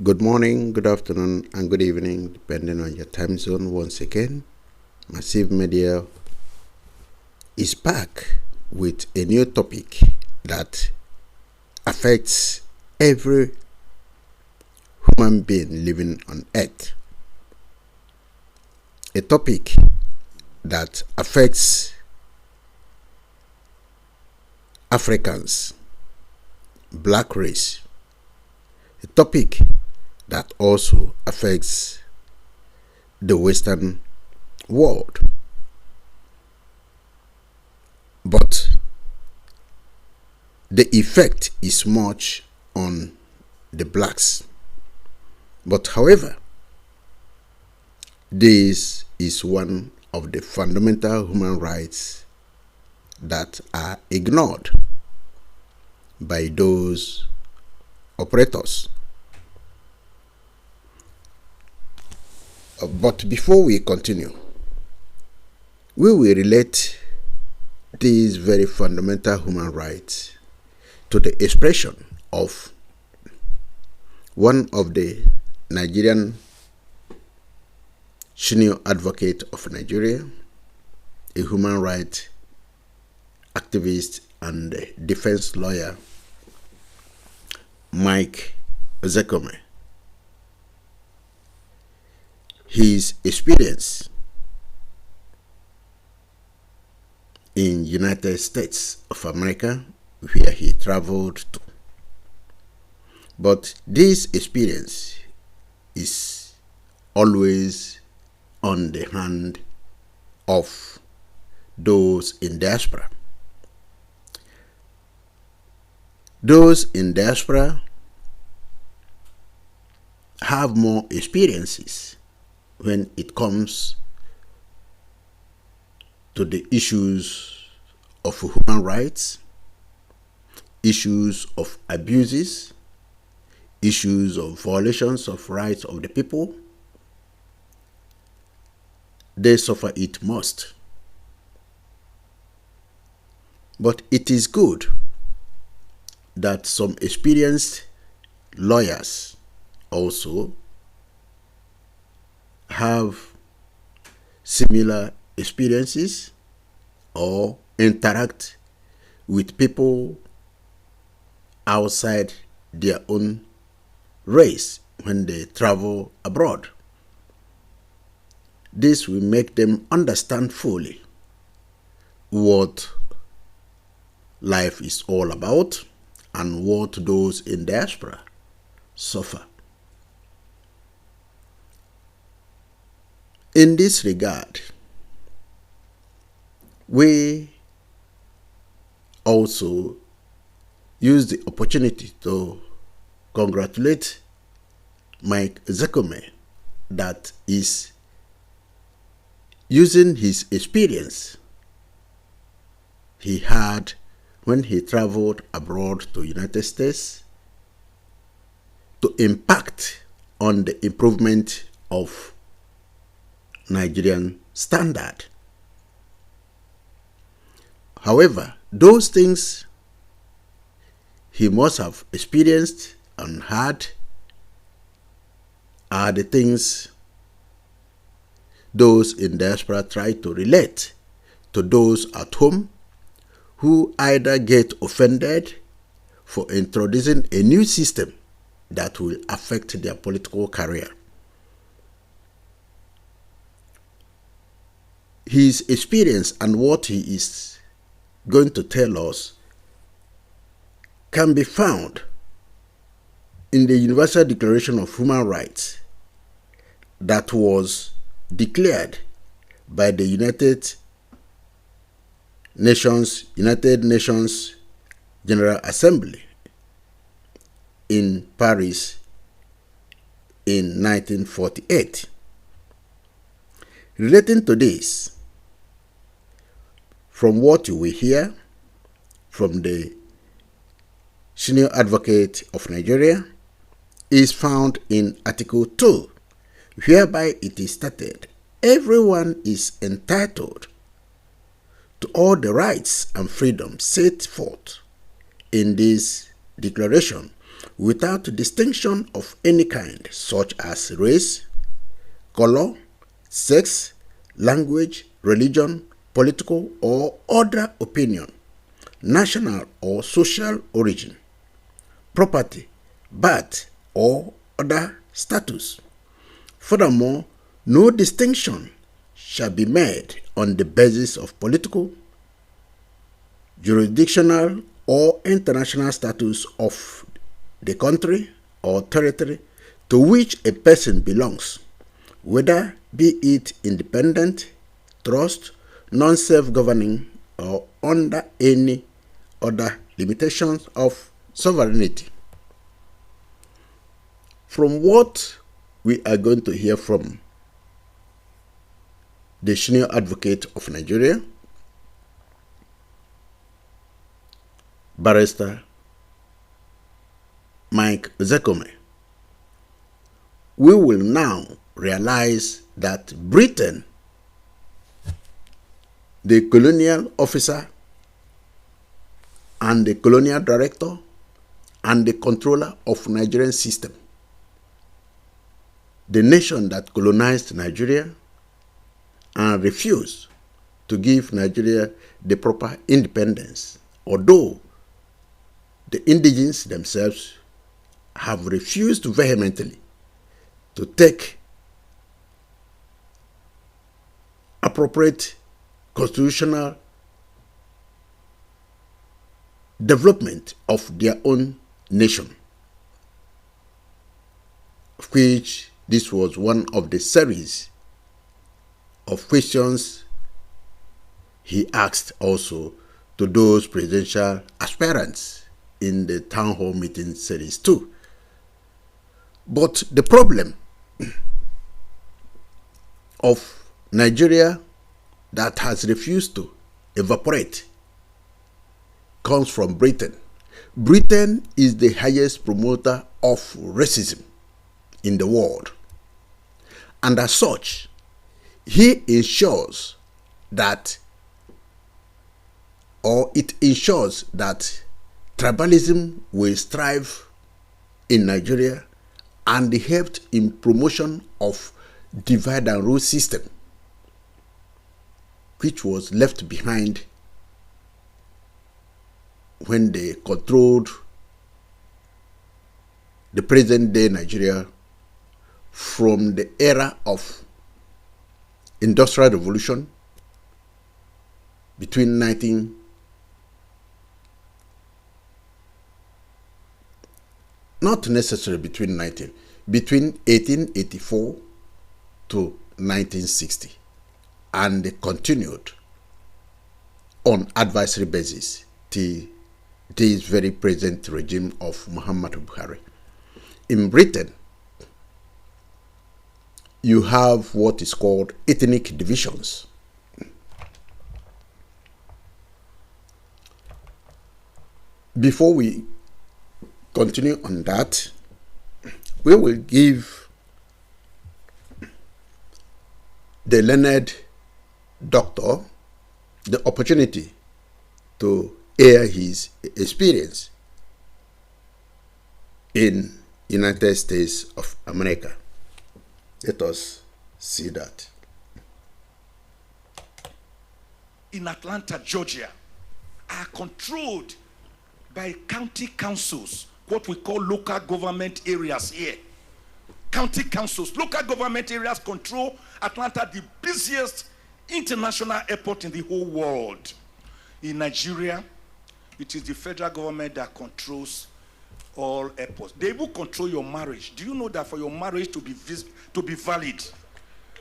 Good morning, good afternoon, and good evening, depending on your time zone. Once again, Massive Media is back with a new topic that affects every human being living on earth. A topic that affects Africans, black race. A topic that also affects the Western world. But the effect is much on the blacks. But however, this is one of the fundamental human rights that are ignored by those operators. But before we continue, we will relate these very fundamental human rights to the expression of one of the Nigerian senior advocate of Nigeria, a human rights activist and defense lawyer, Ozekhome. His experience in United States of America, where he traveled to. But this experience is always on the hand of those in diaspora. Those in diaspora have more experiences when it comes to the issues of human rights, issues of abuses, issues of violations of rights of the people. They suffer it most. But it is good that some experienced lawyers also have similar experiences or interact with people outside their own race when they travel abroad. This will make them understand fully what life is all about and what those in diaspora suffer. In this regard, we also use the opportunity to congratulate Ozekhome that is using his experience he had when he traveled abroad to United States to impact on the improvement of Nigerian standard. However, those things he must have experienced and had are the things those in diaspora try to relate to those at home who either get offended for introducing a new system that will affect their political career. His experience and what he is going to tell us can be found in the Universal Declaration of Human Rights that was declared by the United Nations General Assembly in Paris in 1948. Relating to this, from what you will hear from the senior advocate of Nigeria, is found in Article 2, whereby it is stated, everyone is entitled to all the rights and freedoms set forth in this declaration without distinction of any kind, such as race, color, sex, language, religion, political or other opinion, national or social origin, property, birth, or other status. Furthermore, no distinction shall be made on the basis of political, jurisdictional, or international status of the country or territory to which a person belongs, whether be it independent, trust, non-self-governing, or under any other limitations of sovereignty. From what we are going to hear from the senior advocate of Nigeria, Barrister Mike Ozekhome, we will now realize that Britain, the colonial officer and the colonial director and the controller of Nigerian system, the nation that colonized Nigeria and refused to give Nigeria the proper independence, although the indigenes themselves have refused vehemently to take appropriate constitutional development of their own nation, of which this was one of the series of questions he asked also to those presidential aspirants in the Townhall meeting series 2. But the problem of Nigeria that has refused to evaporate comes from Britain. Britain is the highest promoter of racism in the world. And as such, he ensures that, or it ensures that tribalism will strive in Nigeria and helped in promotion of divide and rule system, which was left behind when they controlled the present day Nigeria from the era of Industrial Revolution between not necessarily between 1884 to 1960, and they continued on advisory basis till this very present regime of Muhammadu Buhari. In Britain, you have what is called ethnic divisions. Before we continue on that, we will give the learned doctor the opportunity to air his experience in United States of America. Let us see that. In Atlanta, Georgia, are controlled by county councils, what we call local government areas here. County councils, local government areas control Atlanta, the busiest international airport in the whole world. In Nigeria, it is the federal government that controls all airports. They will control your marriage. Do you know that for your marriage to be valid,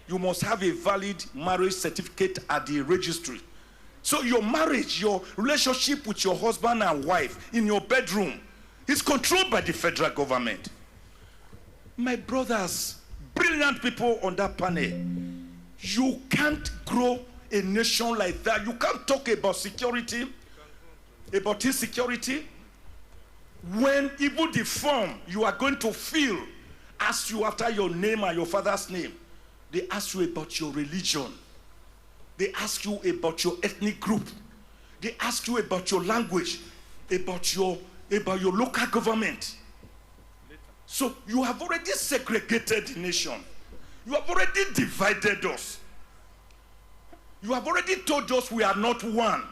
you must have a valid marriage certificate at the registry? So your marriage, your relationship with your husband and wife in your bedroom is controlled by the federal government. My brothers, brilliant people on that panel, you can't grow a nation like that. You can't talk about security, about insecurity, when even the form you are going to fill asks you after your name and your father's name. They ask you about your religion. They ask you about your ethnic group. They ask you about your language, about your local government. So you have already segregated the nation. You have already divided us. You have already told us we are not one.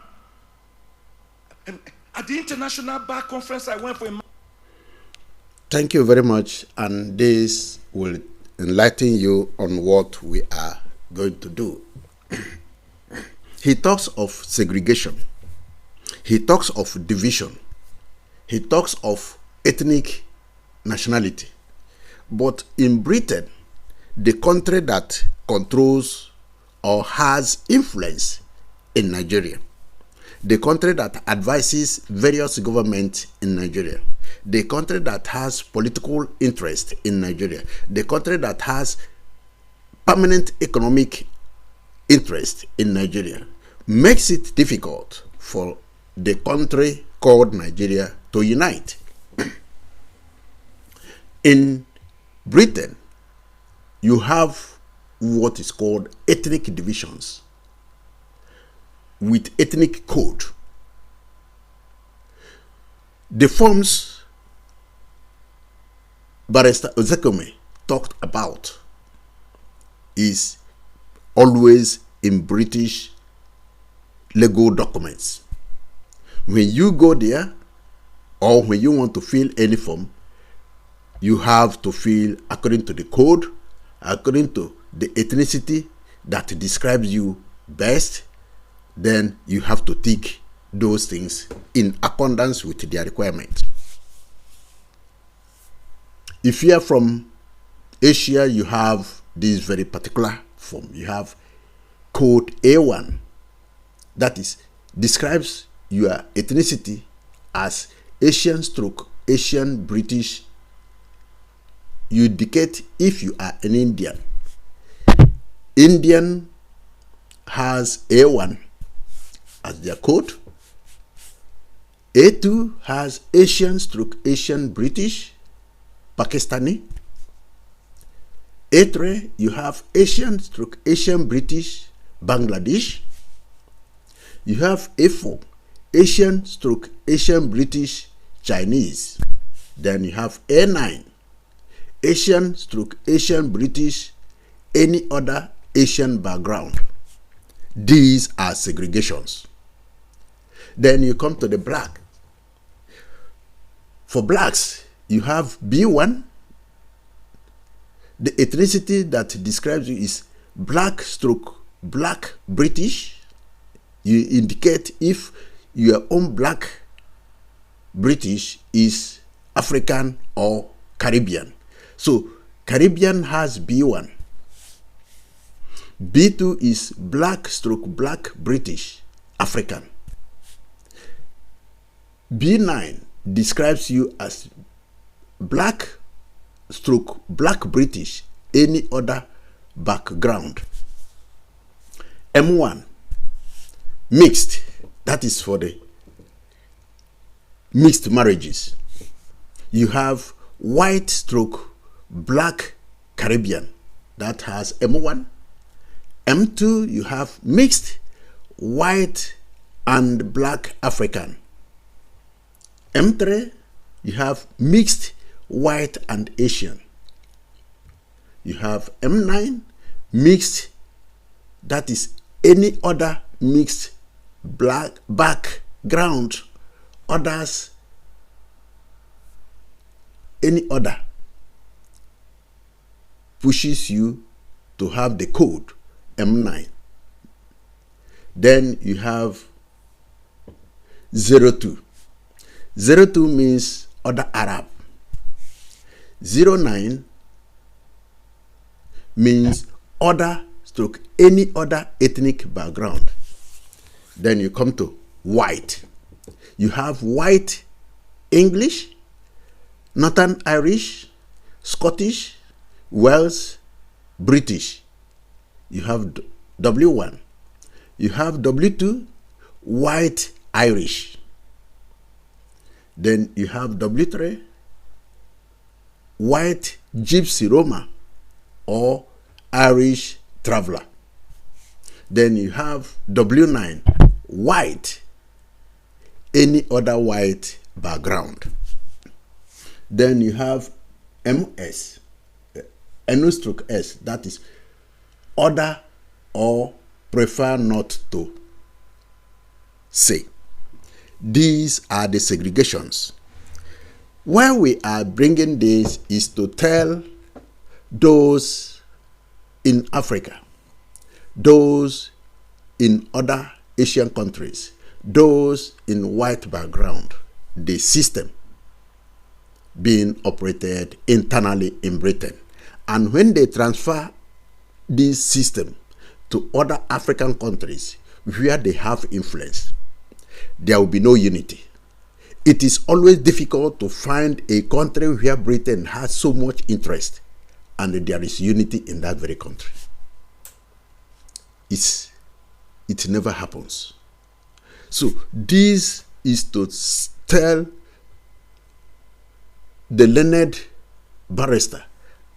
And at the International Bar Conference, I went for a... Thank you very much, and this will enlighten you on what we are going to do. He talks of segregation. He talks of division. He talks of ethnic nationality. But in Britain, the country that controls or has influence in Nigeria, the country that advises various governments in Nigeria, the country that has political interest in Nigeria, the country that has permanent economic interest in Nigeria, makes it difficult for the country called Nigeria to unite. In Britain, you have what is called ethnic divisions with ethnic code. The forms Barrister Ozekhome talked about is always in British legal documents. When you go there, or when you want to fill any form, you have to fill according to the code, according to the ethnicity that describes you best. Then you have to tick those things in accordance with their requirements. If you are from Asia, you have this very particular form. You have code A1, that is describes your ethnicity as Asian stroke Asian British. You indicate if you are an Indian. Indian has A1 as their code. A2 has Asian stroke Asian British Pakistani. A3 you have Asian stroke Asian British Bangladesh. You have A4 Asian stroke Asian British Chinese. Then you have A9 Asian stroke Asian British any other Asian background. These are segregations. Then you come to the black. For blacks, you have B1. The ethnicity that describes you is black stroke black British. You indicate if your own black British is African or Caribbean. So Caribbean has B1. B2 is black stroke black British African. B9 describes you as black stroke black British any other background. M1 mixed, that is for the mixed marriages. You have white stroke black Caribbean, that has M1. M2 you have mixed white and black African. M3 you have mixed white and Asian. You have M9 mixed, that is any other mixed black background, others any other pushes you to have the code M9. Then you have 02. 02 means other Arab. 09 means other stroke any other ethnic background. Then you come to white. You have white English, Northern Irish, Scottish, Welsh, British. You have W1. You have W2, white Irish. Then you have W3, white Gypsy Roma or Irish traveler. Then you have W9, white, any other white background. Then you have MS, N-S, that is order or prefer not to say. These are the segregations. Why we are bringing this is to tell those in Africa, those in other Asian countries, those in white background, the system being operated internally in Britain. And when they transfer this system to other African countries where they have influence, there will be no unity. It is always difficult to find a country where Britain has so much interest and there is unity in that very country. It never happens. So this is to tell the learned barrister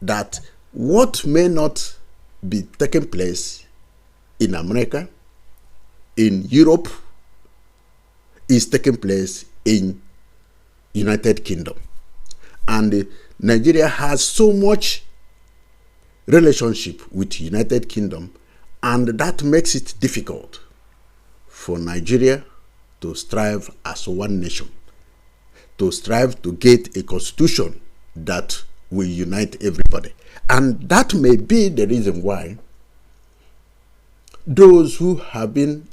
that what may not be taking place in America, in Europe, is taking place in United Kingdom. And Nigeria has so much relationship with United Kingdom, and that makes it difficult for Nigeria to strive as one nation, to strive to get a constitution that will unite everybody. And that may be the reason why those who have been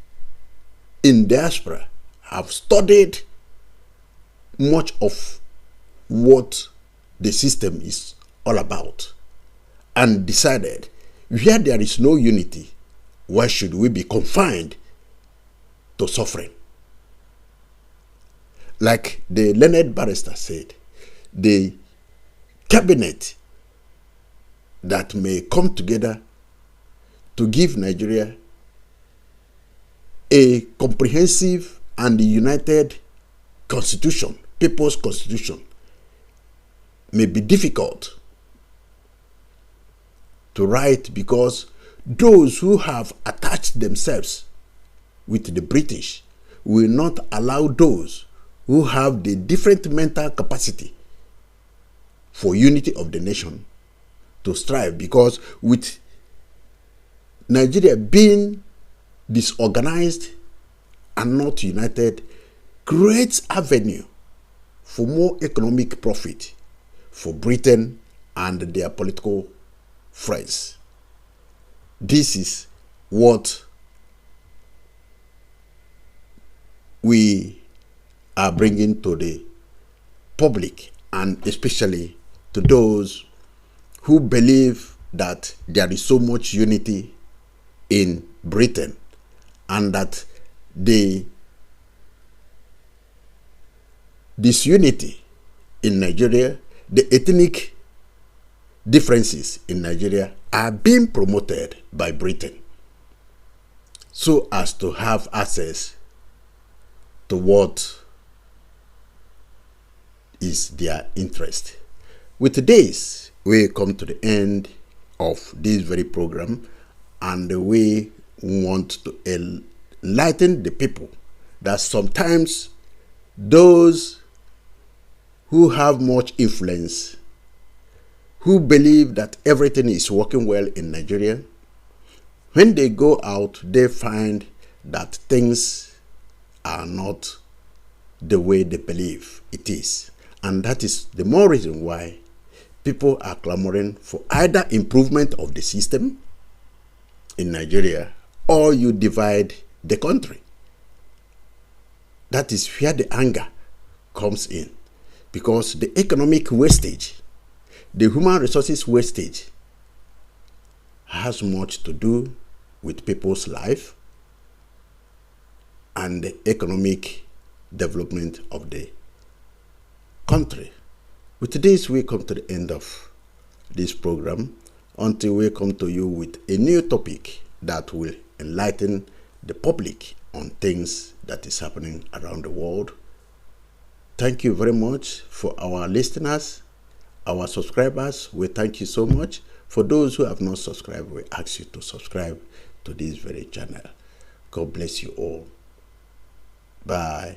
in diaspora have studied much of what the system is all about and decided where there is no unity, why should we be confined to suffering? Like the learned barrister said, the cabinet that may come together to give Nigeria a comprehensive and united constitution, people's constitution, may be difficult to write because those who have attached themselves with the British will not allow those who have the different mental capacity for unity of the nation to strive, because with Nigeria being disorganized and not united creates avenue for more economic profit for Britain and their political friends. This is what we are bringing to the public, and especially to those who believe that there is so much unity in Britain and that the disunity in Nigeria, the ethnic differences in Nigeria are being promoted by Britain so as to have access to what is their interest. With this, we come to the end of this very program, and we want to enlighten the people that sometimes those who have much influence, who believe that everything is working well in Nigeria, when they go out, they find that things are not the way they believe it is. And that is the more reason why people are clamoring for either improvement of the system in Nigeria or you divide the country. That is where the anger comes in, because the economic wastage, the human resources wastage has much to do with people's life and the economic development of the country. With this, we come to the end of this program until we come to you with a new topic that will enlighten the public on things that is happening around the world. Thank you very much for our listeners, our subscribers. We thank you so much. For those who have not subscribed, we ask you to subscribe to this very channel. God bless you all. Bye.